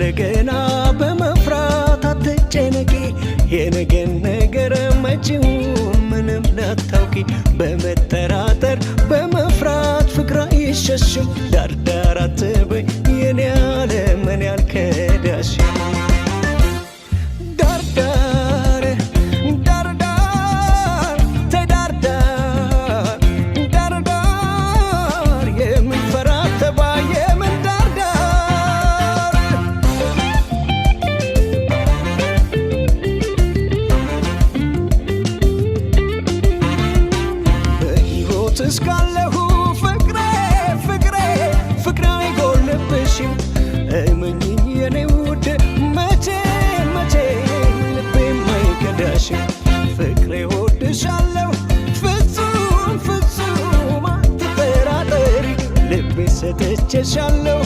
ያለገና በመፍራት አትጨነቂ የነገን ነገር መጪው ምንም ላታውቂ በመጠራጠር በመፍራት ፍቅር አይሸሽም ዳርዳር አትበይ የኔ ዓለም እኔ አልከዳሽም ዳርዳር ዳርዳር ተዳርዳር ዳርዳር የምንፈራት ተባይ የምን ዳርዳር በሕይወት እስካለሁ ፍቅሬ ፍቅሬ ፍቅሬ አይጎልብሽም እመኚኝ የኔ ውድ መቼ መቼ ልቤም አይከዳሽም ፍቅሬ እወድሻለሁ ፍጹም ፍጹም አትጠራጠሪ ልቤ ሰጥቼሻለሁ